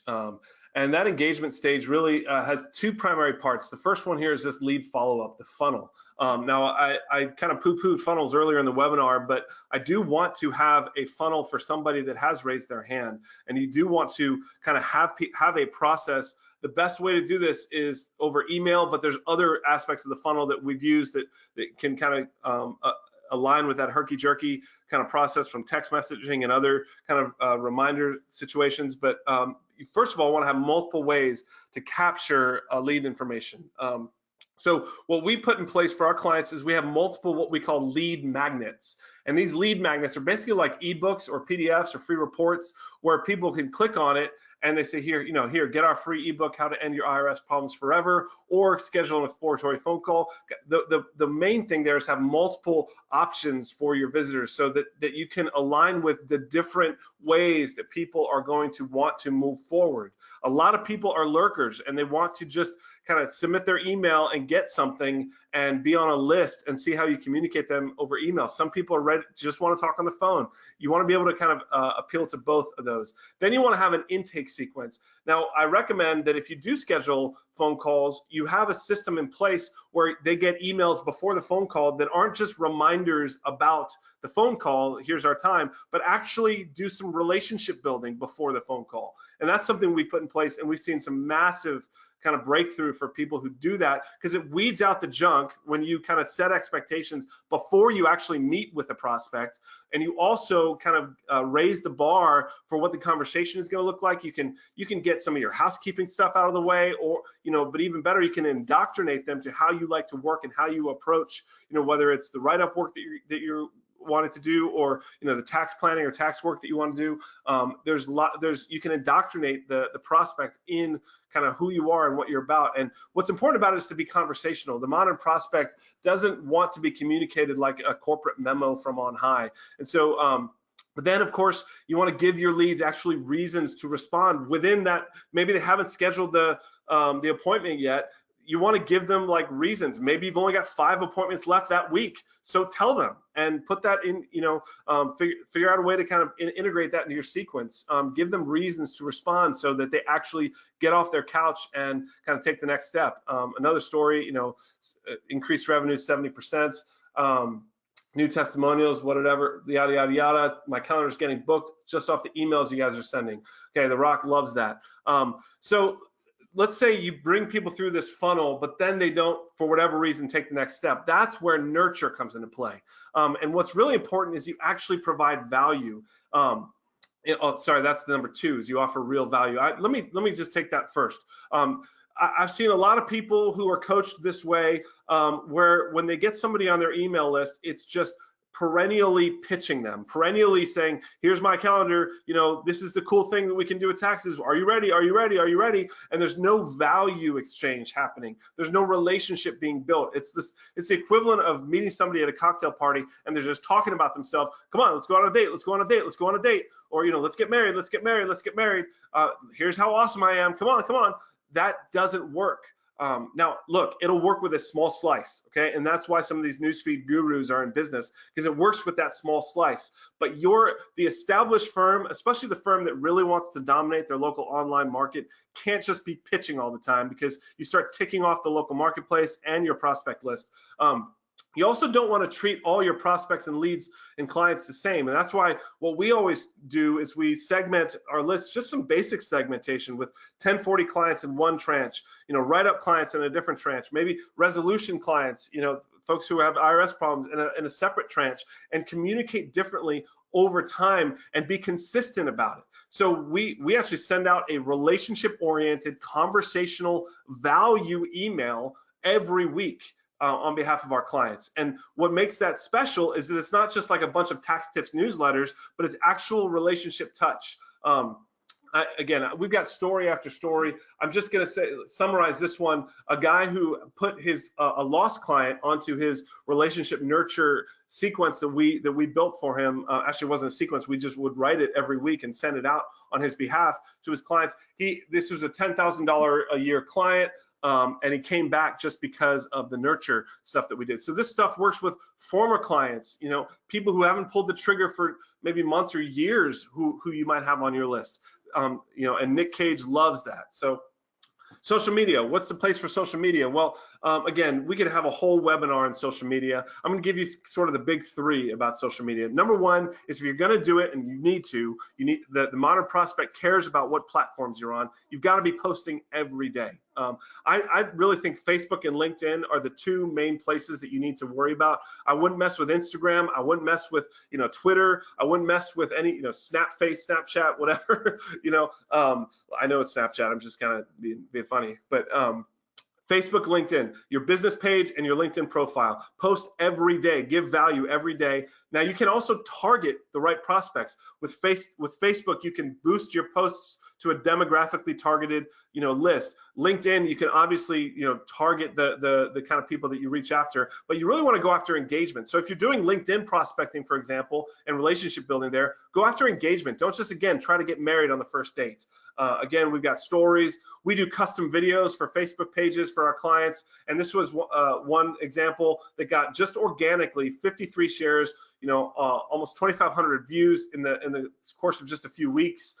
and that engagement stage really has two primary parts. The first one here is this lead follow-up, the funnel. Now, I kind of poo-pooed funnels earlier in the webinar, but I do want to have a funnel for somebody that has raised their hand, and you do want to kind of have a process. The best way to do this is over email, but there's other aspects of the funnel that we've used that can kind of align with that herky-jerky kind of process from text messaging and other kind of reminder situations. But you first of all want to have multiple ways to capture lead information. So what we put in place for our clients is we have multiple what we call lead magnets. And these lead magnets are basically like ebooks or PDFs or free reports where people can click on it and they say, here, here, get our free ebook, How to End Your IRS Problems Forever, or schedule an exploratory phone call. The main thing there is have multiple options for your visitors so that you can align with the different ways that people are going to want to move forward. A lot of people are lurkers and they want to just kind of submit their email and get something and be on a list and see how you communicate them over email. Some people are ready, just want to talk on the phone. You want to be able to kind of appeal to both of those. Then you want to have an intake sequence. Now, I recommend that if you do schedule phone calls, you have a system in place where they get emails before the phone call that aren't just reminders about the phone call, here's our time, but actually do some relationship building before the phone call. And that's something we put in place, and we've seen some massive kind of breakthrough for people who do that, because it weeds out the junk when you kind of set expectations before you actually meet with a prospect. And you also kind of raise the bar for what the conversation is going to look like. You can get some of your housekeeping stuff out of the way, or but even better, you can indoctrinate them to how you like to work and how you approach, whether it's the write-up work that you're wanted to do, or the tax planning or tax work that you want to do. You can indoctrinate the prospect in kind of who you are and what you're about. And what's important about it is to be conversational. The modern prospect doesn't want to be communicated like a corporate memo from on high. And so but then, of course, you want to give your leads actually reasons to respond within that. Maybe they haven't scheduled the appointment yet. you want to give them like reasons. Maybe you've only got 5 appointments left that week, so tell them and put that in, figure out a way to kind of integrate that into your sequence. Give them reasons to respond so that they actually get off their couch and kind of take the next step. Another story, increased revenue 70%, new testimonials, whatever, yada, yada, yada. My calendar's getting booked just off the emails you guys are sending. Okay, The Rock loves that. So let's say you bring people through this funnel, but then they don't, for whatever reason, take the next step. That's where nurture comes into play. And what's really important is you actually provide value. Sorry, that's the number 2, is you offer real value. Let me just take that first. I've seen a lot of people who are coached this way, where when they get somebody on their email list, it's just perennially pitching them, perennially saying, here's my calendar, this is the cool thing that we can do with taxes. Are you ready? Are you ready? Are you ready? And there's no value exchange happening. There's no relationship being built. It's the equivalent of meeting somebody at a cocktail party and they're just talking about themselves. Come on, let's go on a date. Let's go on a date. Let's go on a date. Or, let's get married. Let's get married. Let's get married. Here's how awesome I am. Come on, come on. That doesn't work. Now, look, it'll work with a small slice, okay? And that's why some of these newsfeed gurus are in business, because it works with that small slice. But the established firm, especially the firm that really wants to dominate their local online market, can't just be pitching all the time, because you start ticking off the local marketplace and your prospect list. You also don't want to treat all your prospects and leads and clients the same. And that's why what we always do is we segment our list, just some basic segmentation with 10, 40 clients in one tranche, write-up clients in a different tranche, maybe resolution clients, folks who have IRS problems in a separate tranche, and communicate differently over time and be consistent about it. So we actually send out a relationship-oriented conversational value email every week on behalf of our clients. And what makes that special is that it's not just like a bunch of tax tips newsletters, but it's actual relationship touch. Again, we've got story after story. I'm just going to summarize this one. A guy who put a lost client onto his relationship nurture sequence that we built for him. Actually, it wasn't a sequence. We just would write it every week and send it out on his behalf to his clients. This was a $10,000 a year client. And he came back just because of the nurture stuff that we did. So this stuff works with former clients, people who haven't pulled the trigger for maybe months or years, who you might have on your list. And Nick Cage loves that. So social media, what's the place for social media? Well, again, we could have a whole webinar on social media. I'm going to give you sort of the big 3 about social media. Number 1 is, if you're going to do it, and you need the modern prospect cares about what platforms you're on. You've got to be posting every day. I really think Facebook and LinkedIn are the 2 main places that you need to worry about. I wouldn't mess with Instagram. I wouldn't mess with, Twitter. I wouldn't mess with any, Snapface, Snapchat, whatever. I know it's Snapchat. I'm just kind of being funny, but Facebook, LinkedIn, your business page and your LinkedIn profile. Post every day, give value every day. Now you can also target the right prospects. With Facebook, you can boost your posts to a demographically targeted, list. LinkedIn, you can obviously, target the kind of people that you reach after, but you really want to go after engagement. So if you're doing LinkedIn prospecting, for example, and relationship building there, go after engagement. Don't just, again, try to get married on the first date. Again, we've got stories. We do custom videos for Facebook pages for our clients. And this was one example that got just organically 53 shares, almost 2,500 views in the course of just a few weeks.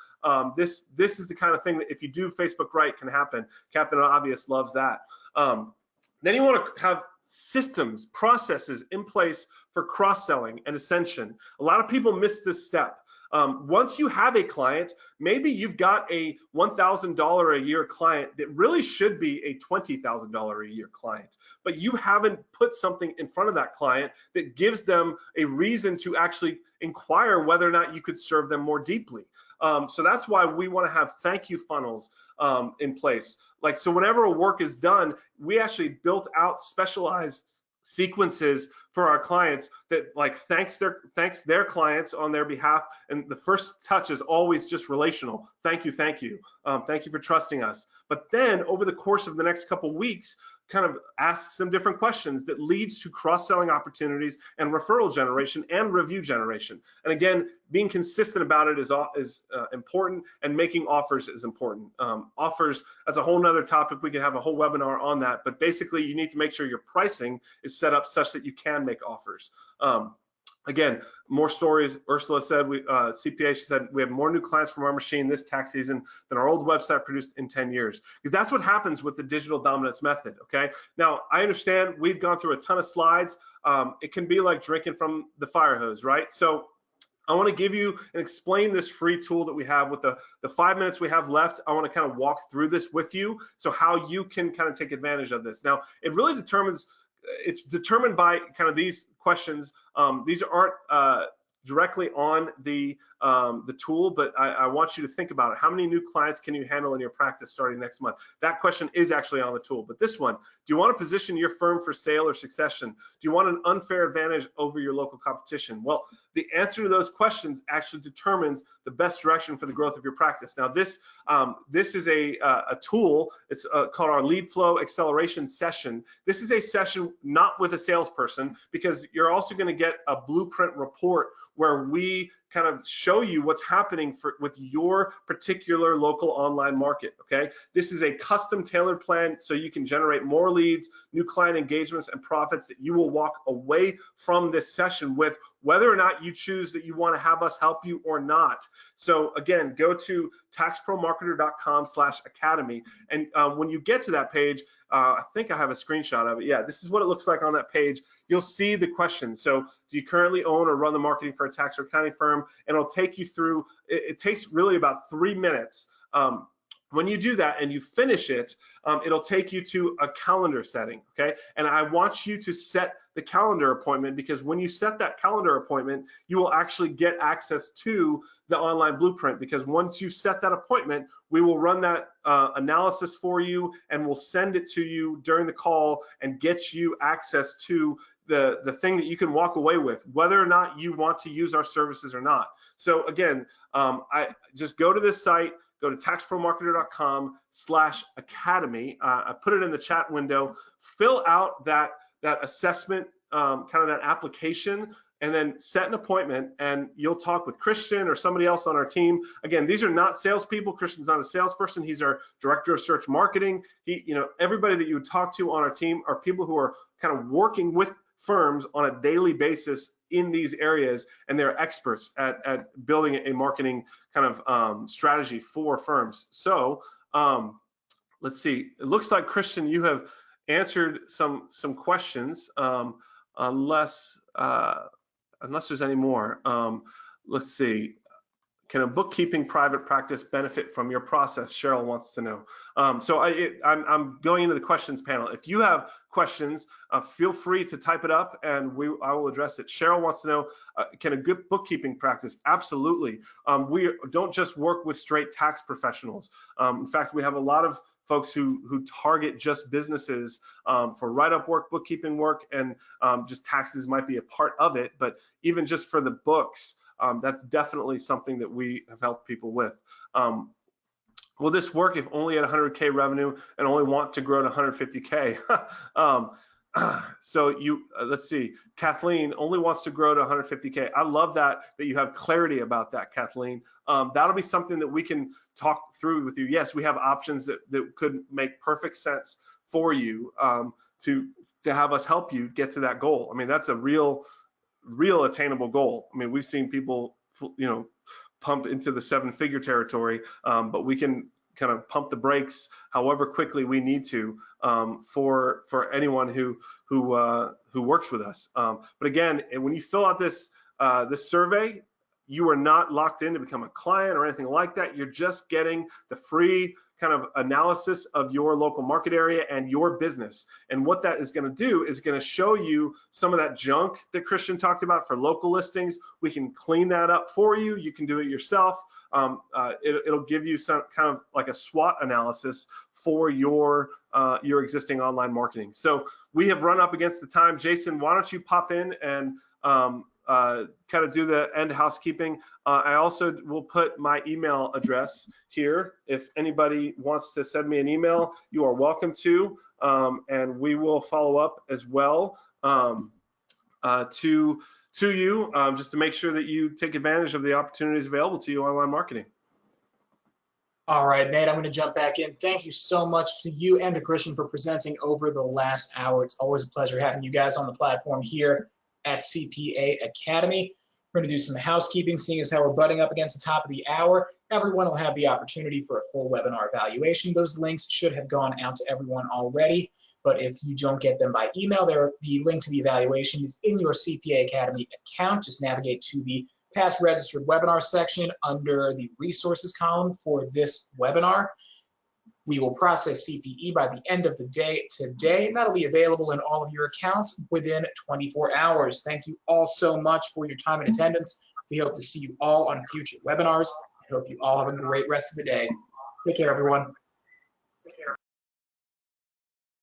This is the kind of thing that, if you do Facebook right, can happen. Captain Obvious loves that. Then you want to have systems, processes in place for cross-selling and ascension. A lot of people miss this step. Once you have a client, maybe you've got a $1,000 a year client that really should be a $20,000 a year client, but you haven't put something in front of that client that gives them a reason to actually inquire whether or not you could serve them more deeply. So that's why we want to have thank you funnels in place. So whenever a work is done, we actually built out specialized sequences for our clients that thanks their clients on their behalf, and the first touch is always just relational. Thank you for trusting us. But then over the course of the next couple weeks, kind of ask some different questions that leads to cross-selling opportunities and referral generation and review generation. And again, being consistent about it is important, and making offers is important. Offers, that's a whole nother topic. We could have a whole webinar on that, but basically you need to make sure your pricing is set up such that you can make offers. Again, more stories. Ursula said, CPA, she said, we have more new clients from our machine this tax season than our old website produced in 10 years. Because that's what happens with the digital dominance method, okay? Now, I understand we've gone through a ton of slides. It can be like drinking from the fire hose, right? So I want to give you and explain this free tool that we have with the 5 minutes we have left. I want to kind of walk through this with you, so how you can kind of take advantage of this. Now, it really it's determined by kind of these questions. These aren't directly on the tool, but I want you to think about it. How many new clients can you handle in your practice starting next month? That question is actually on the tool. But this one, do you want to position your firm for sale or succession? Do you want an unfair advantage over your local competition? Well, the answer to those questions actually determines the best direction for the growth of your practice. Now, this is a tool. It's called our lead flow acceleration session. This is a session not with a salesperson, because you're also going to get a blueprint report where we kind of show you what's happening with your particular local online market, okay? This is a custom tailored plan so you can generate more leads, new client engagements, and profits that you will walk away from this session with, whether or not you choose that you want to have us help you or not. So again, go to taxpromarketer.com/academy, and when you get to that page, I think I have a screenshot of it. Yeah, this is what it looks like on that page. You'll see the questions. So, do you currently own or run the marketing for a tax or accounting firm? And it'll take you through, it takes really about 3 minutes. When you do that and you finish it, it'll take you to a calendar setting, okay? And I want you to set the calendar appointment, because when you set that calendar appointment, you will actually get access to the online blueprint, because once you set that appointment, we will run that analysis for you, and we'll send it to you during the call and get you access to the thing that you can walk away with, whether or not you want to use our services or not. So again, I just go to this site, go to taxpromarketer.com/academy. I put it in the chat window. Fill out that assessment, kind of that application, and then set an appointment, and you'll talk with Christian or somebody else on our team. Again, these are not salespeople. Christian's not a salesperson. He's our director of search marketing. Everybody that you would talk to on our team are people who are kind of working with firms on a daily basis in these areas, and they're experts at building a marketing kind of strategy for firms. So let's see. It looks like, Christian, you have answered some questions, unless there's any more. Let's see. Can a bookkeeping private practice benefit from your process? Cheryl wants to know. So I'm going into the questions panel. If you have questions, feel free to type it up, and I will address it. Cheryl wants to know, can a good bookkeeping practice? Absolutely. We don't just work with straight tax professionals. In fact, we have a lot of folks who target just businesses for write-up work, bookkeeping work, and just taxes might be a part of it, but even just for the books, that's definitely something that we have helped people with. Will this work if only at 100K revenue and only want to grow to 150K? So let's see, Kathleen only wants to grow to 150K. I love that you have clarity about that, Kathleen. That'll be something that we can talk through with you. Yes, we have options that could make perfect sense for you, to have us help you get to that goal. I mean, that's a real attainable goal. I mean, we've seen people, pump into the 7-figure territory, but we can kind of pump the brakes however quickly we need to, for anyone who works with us. But again, when you fill out this survey, you are not locked in to become a client or anything like that. You're just getting the free kind of analysis of your local market area and your business. And what that is going to do is going to show you some of that junk that Christian talked about for local listings. We can clean that up for you. You can do it yourself. It'll give you some kind of like a SWOT analysis for your existing online marketing. So we have run up against the time. Jason, why don't you pop in and kind of do the end housekeeping, I also will put my email address here. If anybody wants to send me an email, you are welcome to, and we will follow up as well to you, just to make sure that you take advantage of the opportunities available to you online marketing. All right, Nate, I'm going to jump back in. Thank you so much to you and to Christian for presenting over the last hour. It's always a pleasure having you guys on the platform here at CPA Academy. We're going to do some housekeeping, seeing as how we're butting up against the top of the hour. Everyone will have the opportunity for a full webinar evaluation. Those links should have gone out to everyone already, but if you don't get them by email, the link to the evaluation is in your CPA Academy account. Just navigate to the past registered webinar section under the resources column for this webinar. We will process CPE by the end of the day today, and that'll be available in all of your accounts within 24 hours. Thank you all so much for your time and attendance. We hope to see you all on future webinars. I hope you all have a great rest of the day. Take care, everyone.